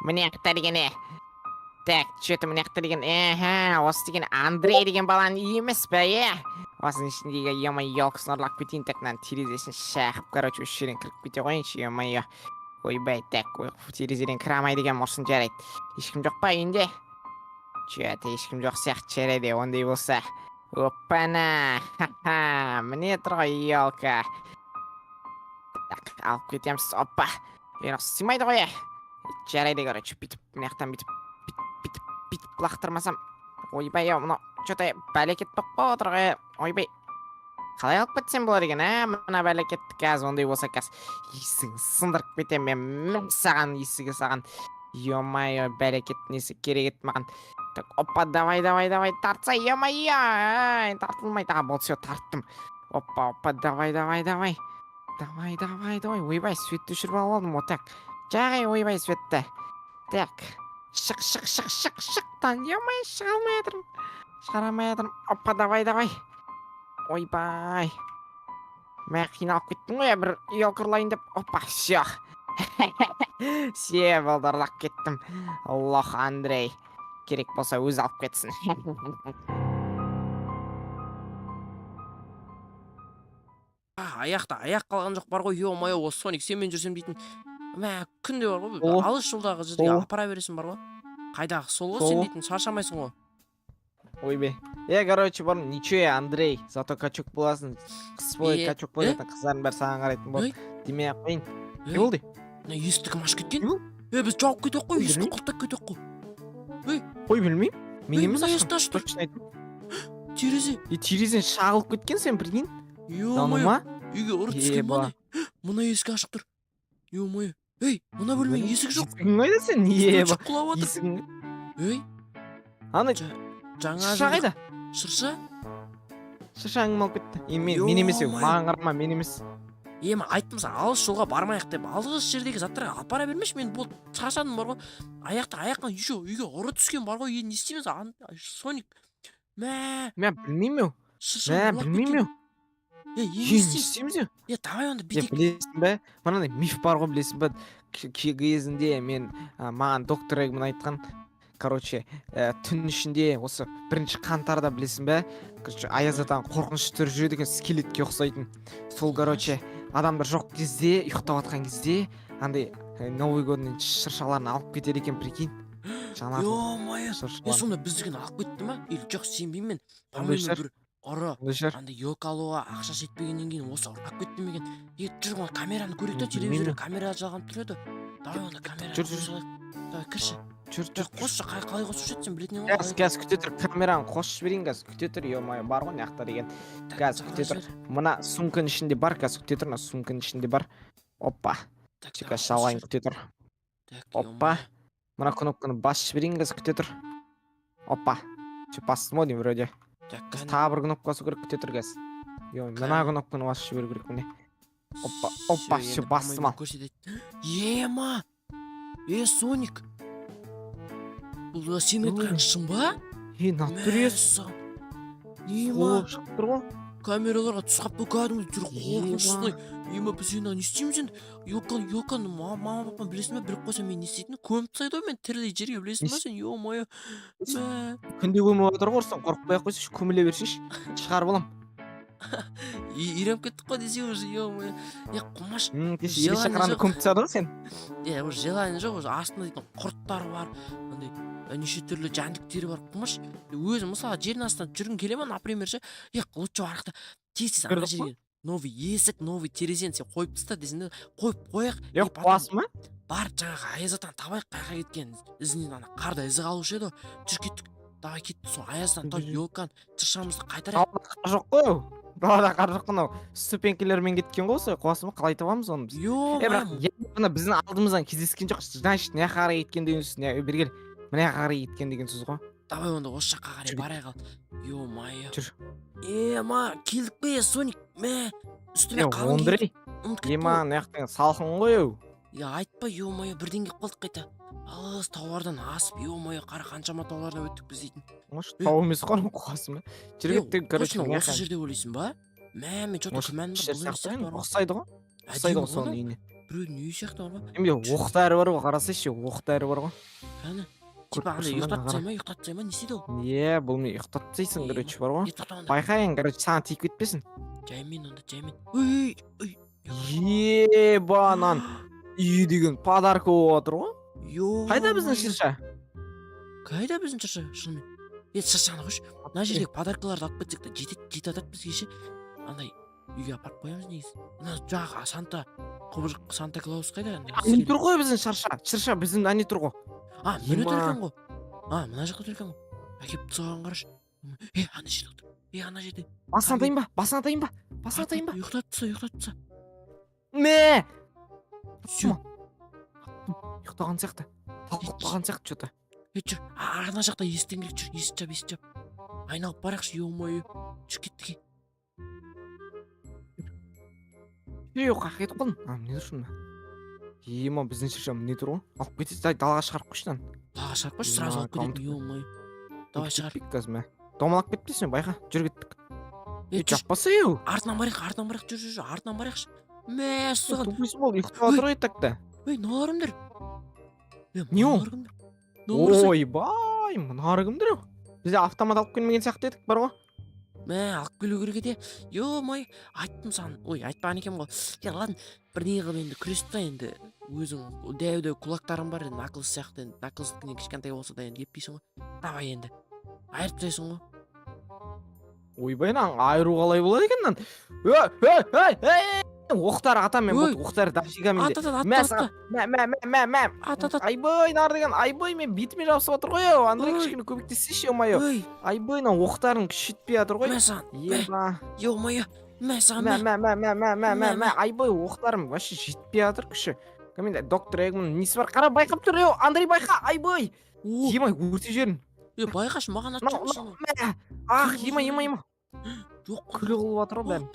Мына жақта деген Так, что-то мына жақта деген осы деген Андрей деген баланың үйі емес пе, осының ішіндегі елкасын ұрлап кетейін, так мынаның терезесін шағып, короче, осы жерден кіріп кете қояйыншы, ойбай, так, терезеден кіре алмайды екен, мұрсын жарайды. Ешкім жоқ па үйінде? Че-то ешкім жоқ сияқты жарайды, ондай болса. Оппана, міне тұр ғой елка. Так, алып кетеміз, оппа. Сыймайды ғой, жарайды, короче, бүйтіп, мына жақтан бүйтіп лақтырмасам. Ойбай, мынау что-то бәлекет болып отыр ғой. Ойбай, қалай алып кетсем болады екен, мына бәлекетті қазір ондай болса қазір есігін сындырып кетемін мен. Саған есігі саған. Ё-моё, бәлекет несі керек еді маған. Так, оппа, давай, тартса, ё-моё, тартылмай, болды, все, тарттым. Оппа, давай. Давай, ойбай, светті өшіріп алып алдым, так. Жағай, ойбай, светті. Так, шық, ё-моё, шығара алмай жатырмын. Оппа, давай. Ойбай. Мә, қиналып кеттім ғой, бір елка ұрлайын деп. Оппа, все. Все, болды, ұрлап кеттім. Аллах, Андрей. Керек болса өзі алып кетсін. Аяқта аяқ қалған жоқ бар ғой, ё-моё, осы Соник сенмен жүрсем дейтін. Мә, күнде бар ғой, алыс жолдағы жерге апара бересің бар ғой. Қайдағы сол ғой сен дейтін, шаршамайсың ғой. Ойбай. Короче, бұрын ничего, Андрей, зато качок боласың. Қыс бойы качок болатын, қыздардың бәрі саған қарайтын болды. Демей ақ қойын. Не болды? Мына есікті кім ашып кеткен? Біз жауып кетек қой, есікті құлттап кетек қой. Қой, білмеймін. Мен емес ашып. Терезе. Терезен шағылып кеткен, сен білген? Ё-моё, үйге ұрып түскен ба не? Мына есік ашық тұр. Ё-моё. Мына бөлме есік жоқ. Есігің қайда сен? Есігің. Ана жаңа шырша қайда? Шырша? Шыршаңым алып кетті. Мен емес, маған қарама, мен емес. Айттым саған, алыс жолға бармайық деп, алыс жердегі заттарға апара бермеші, мен бұл шаршадым бар ғой. Аяқтан үйге ұры түскен бар ғой, не істейміз? Соник. Мә, білмеймін. Не істейміз? Давай онда бедек. Білесің бе? Мынандай миф бар ғой, білесің бе? Кезінде маған доктор Эгман айтқан, короче, түн ішінде осы 1 қаңтарда білесің бе? Аяз атаның қорқынышты түрі жүреді екен, скелетке ұқсайтын. Сол, короче, адамдар жоқ кезде, ұйықтап жатқан кезде, андай Новый годның шыршаларын алып кетер екен, прикинь. Ё-моё, сонда біздігін алып кетті ма? Жоқ, сенбеймін мен. По-моему, бір ұры, андай елка алуға ақша жетпегеннен кейін осы ұрып кетті ме екен? Жүр ғой, камераны көрейік та, телевизорда камера жалғанып тұр еді. Давай онда камераны қосайық. Давай, кірші. Жүр. Қосшы, қалай қосып жетсен білетін ғой. Қазір күте тұр, камераны қосып жіберейін, қазір күте тұр, ё-моё, бар ғой мына деген. Қазір күте тұр. Мына сумканың ішінде бар, қазір күте тұр, мына сумканың ішінде бар. Оппа. Қазір шалайын, күте тұр. Оппа. Мына кнопканы басып жіберейін, қазір күте тұр. Оппа. Бастым ғой деймін, вроде. Тағы бір кнопкасы керек, күте тұр қазір. Мына кнопканы басып жіберу керек міне. Оппа, все, бастым ал. Ема! Соник! Бұл сен айтқан шын ба? Натурес. Ема! Шығып тұр ғой. Камераларға түсқап бұл кәдімгі жүр қорқынышсынай. Ема, біз енді не істейміз енді? Елканы мама папам білесің бе? Біліп қойса мен не істейтін? Көміп тастайды ғой мен тірілей жерге, білесің бе сен? Ё-моё. Күнде көміп отыр ғой, ұрсаң қорықпай ақ қойсайшы, көміле берсейші. Шығарып алам. Үйреніп кеттік қой десе уже, ё-моё. Құмаш. Ереше қаранды көміп тастады ғой сен? Уже желание жоқ, уже астында дейтін құрттар бар. Неше түрлі жәндіктері бар, құмаш. Өзім мысалы жердің астынан жүргің келе ма, например ше, лучше барақта тез ана жерге новый есік, новый терезені сен қойып таста десең, қойып қояқ. Қуасың ба? Бар жаңағы Аяз атаны табайық, қайға кеткен ізінен, ана қарда ізі қалушы еді. Жүр кеттік. Давай кеттік, сол Аяздан елканы шыршамызды қайтарайық. Жоқ қой. Далада қар жоқ қана ступенькелермен кеткен ғой, осылай қуасың ба? Қалай табамыз оны біз? Бірақ біздің алдымыздан кездескен жоқ. Значит, мына жаққа қарай кеткен деген сөз. Бергел. Мына жаққа қарай кеткен деген сөз ғой. Давай онда осы жаққа қарай барайық ал. Ё-моё. Жүр. Ема, келдік пе, Соник? Мә, үстіме қалың Ондрей. Ема, мына жақтан салқын ғой. Айтпа, ё-моё, бірден келіп қалдық қайта. Алыс таулардан асып, ё-моё, қара қаншама таулардан өттік біз дейтін. Тау емес қой, қуасың ба? Жүр кеттік, короче, осы жерде ойлайсың ба? Мә, мен что-то күмәнім бар. Ұқсайды ғой? Ұқсайды ғой соның үйіне. біреудің үйі сияқты бар ғой. Менде оқ дәрі бар ғой, қарасайшы, оқ дәрі бар ғой. Кәні. Көріп Типа андай тұрсың ба, ұйықтатсай ма, не істейді ол? Бұл мен ұйықтатсайсың, короче, бар ғой. Тоқтағанда. Байқайын, короче, саған тиіп кетпесін. Жаймен онда, жаймен. Ой. Ебанан. Үй деген подарка болып отыр ғой. Қайда біздің шырша? Қайда біздің шырша? Шынымен. Шыршаны қойшы. Мына жерге подаркаларды алып кетсек та жеті атады бізге ше. Андай үйге апарып қоямыз негізі. Мына жағы құбыжық Санта Клаус қайда? Ане тұр ғой біздің шырша біздің ане тұр ғой. Міне тұр екен ғой. Мына жақта тұр екен ғой. Әкеп тұсаған қарашы. Ана жерде отыр. Ана жерде. Басын атайын ба? Ұйықтатса. Мә! Ұйықтаған сияқты. Талқылаған сияқты что-то. Жүр. Ана жақта есіктен келіп жүр. Есік жап. Айналып барақшы, ё-моё. Жүр кеттік. Қақ етіп қалдым. Міне тұр шында. Ема, біздің шырша міне тұр ғой. Алып кетесіз, далаға шығарып қойшы. Далаға шығарып қойшы, сразу алып кетеді, ё-моё. Давай шығар. Домалақ кетпесін, байқа. Жүр кеттік. Жаппаса еу. Артынан барайық, жүр. Артынан барайықшы. Мә, сұған. Тупысы бол, ұйықтап отыр ғой тақта. Нарымдыр. Не ол? Ойбай, мұнары кімдір? Бізде автомат алып келмеген сияқты едік, бар ғой. Мә, алып келу керек еді. Ё-май, айттым саған. Айтпаған екем ғой. Ладно, бірдеңе қылып енді күресті енді. Өзің дәу кулактарың бар, нақылыс сияқты. Нақылыстың кішкентай болса да енді еппейсің ғой. Давай енді. Айырып тастайсың ғой. Ойбай, айыру қалай болады екен? Оқтар атамен болды, оқтар дашиға менде. Айбай, нар деген, айбай, мен бетіме жабысып отыр ғой, Андрей кішкені көмектесейші, ё-моё. Айбай, оқтарын күшітпей отыр ғой. Ё-моё, айбай, оқтарым вообще жетпей отыр күші. Кәменде, доктор Эгман несі бар, қара байқап тұр, Андрей байқа, айбай. Емай, өрте жерін. Байқашы, маған атшамышын. Ема. Күлі қылып отыр ғой бәрін.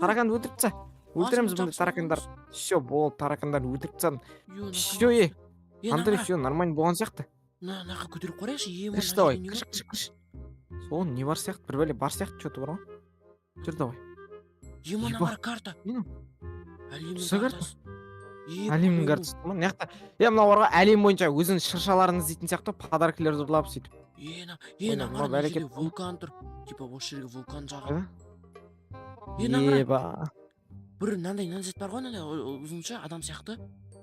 Тараканды өлтіріпті. Өлтіреміз бұнды таракандар. Все, бол, таракандар өлтіріпті. Все, Андрей, все, нормально болған сияқты. Наға көтеріп қорайықшы, кірші давай, кірші. Сол, не бар сияқты, бір бәле бар сияқты, что-то бар ғой. Жүр давай. Ана бар карта. Әлемнің картасы. Неқта, мынауарға әлем бойынша өзінің шыршаларын іздейтін сияқты, подаркілерді ұрлап сөйтіп. Ана жерде вулкан тұр. Типа, осы жерге вулкан жағып. Еба. Бір нандай нәзет бар ғой, ұзынша адам сияқты.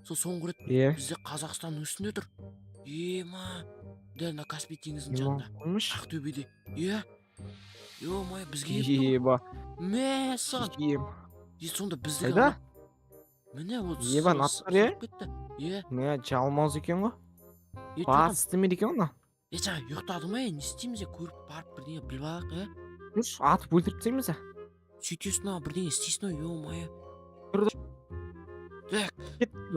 Сол соңғы рет бізде Қазақстанның үстінде тұр. Ема, дәл на Каспий теңізінің жанында. Ақтөбеде. Ё-май, бізге еба. Мә, саған. Сонда бізде қайда? Міне, еба, наттар, Мә, жалмауыз екен ғой. Бас істемеді екен ғой. Жаңа ұйықтады ма, не істейміз, көріп барып бірдеңе біліп алайық, атып өлтіріп тастаймыз. Сөйтесің, бірдеңе істейсің, ё-моё.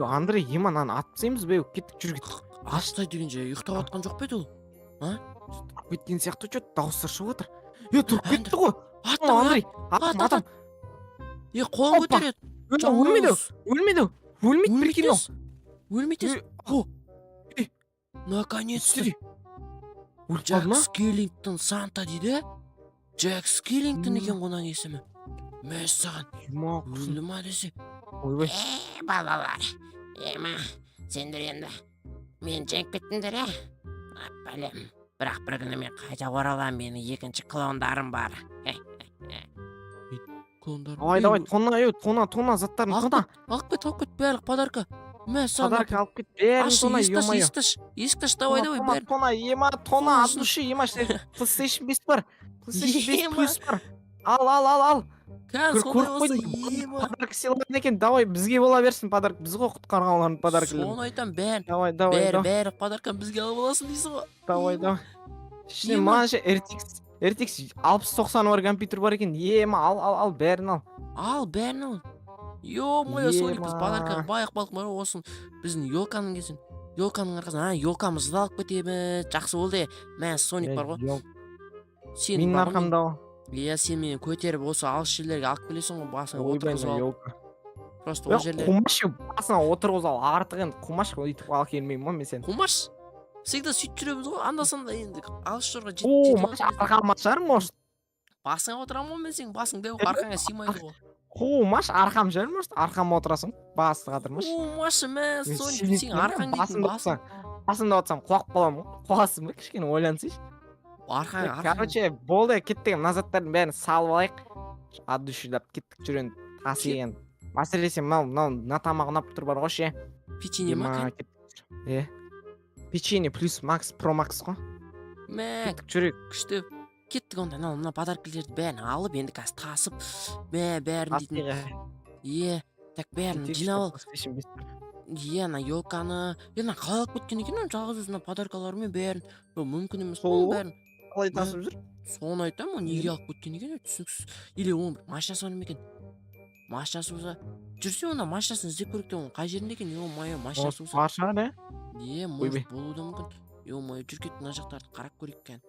Андрей, ана атып тастаймыз бе, кеттік, жүр кеттік. Астай деген жай ұйықтап атқан жоқ па еді ол? Тұрып кеткен сияқты что, дауыстар шығып отыр. Тұрып кетті ғой. Андрей, атам. Қолын көтереді. Өлмейді, прикинь ол. Өлмейді. Наконец-то. Джек Скиллингтон Санта дейді. Джек Скиллингтон екен қонан есімі. Мәс саған. Өлді ма десе. Балалар, сендер енді мен жеңіп кеттіңдер, бәлем. Бірақ бір күні мен қайта оралам, менің екінші клондарым бар. Клондар. Тона заттарын тона. Алып кет, бәлік подарка. Мәс саған. Подарка алып кет, бәрін тона, ё-моё. Есік таш, давай, бәрін. Тона, от души, PlayStation 5 бар. PlayStation 5 плюс бар. Ал. Подарка сыйлаған екен, давай, бізге бола берсін подарка. Біз ғой құтқарған олардың подаркілерін. Соны айтам, бәрін. Давай. Бәрі подарканы бізге алып аласың дейсің ғой. Давай. Маңшы RTX 60-90 бар компьютер бар екен. Ал, бәрін ал. Бәрін ал. Ё-моё, Соник біз подаркаға байық бар осын. Біздің елканың кесін. Елканың арқасынан, елкамызды алып кетеміз. Жақсы болды. Мән Соник бар ғой. Менің арқамда ол. Сен мені көтеріп осы алыс жерлерге алып келесің ғой, басыңа отырғызып ал. Просто ол жерлер. Қумаш, басыңа отырғызып ал, артық енді қумаш, өйтіп ал келмеймін ма мен сен. Қумаш? Всегда сөйтіп жүреміз ғой, анда-санда енді алыс жорға арқама шығар, может. Басыңа отырамын ғой мен сен, басың дәу арқаңа сыймайды ғой. Қумаш, арқам жармаш, арқама отырасың, басты қатырмаш. Маша, мә, Мен Соник, сүймейтін сен едім, арқаң дейтін басың. басымда отырсам құлап қаламын ғой. Құласың ба, кішкене ойлансайшы. Арқаң. Короче, болды, кеттік, мына заттардың бәрін салып алайық. От души деп кеттік жүрген тас еген. Мәселесі мына тамақ ұнап тұр бар ғой ше. Печенье ма? Печенье плюс Макс Про Макс қой. Мә, Жүрек. күшті. Кеттік онда, мына подаркілерді бәрін алып, енді қазір тасып, бәрін дейтін. Так бәрін жинап ал. Ана елканы, ана қалай алып кеткен екен, жалғыз өзіне подаркаларымен бәрін. Мүмкін емес қой бәрін. Қалай тасып жүр? Соны айтамын, неге алып кеткен екен, түсініксіз. Или оның бір машинасы бар ма екен? Машинасы болса, жүрсе онда машинасын іздеп көрейік те, оның қай жерінде екен? Ё-моё, машинасы болса. Бар шығар, Может болуы да мүмкін. Ё-моё, жүр кет, мына жақтарды қарап көрейік екен.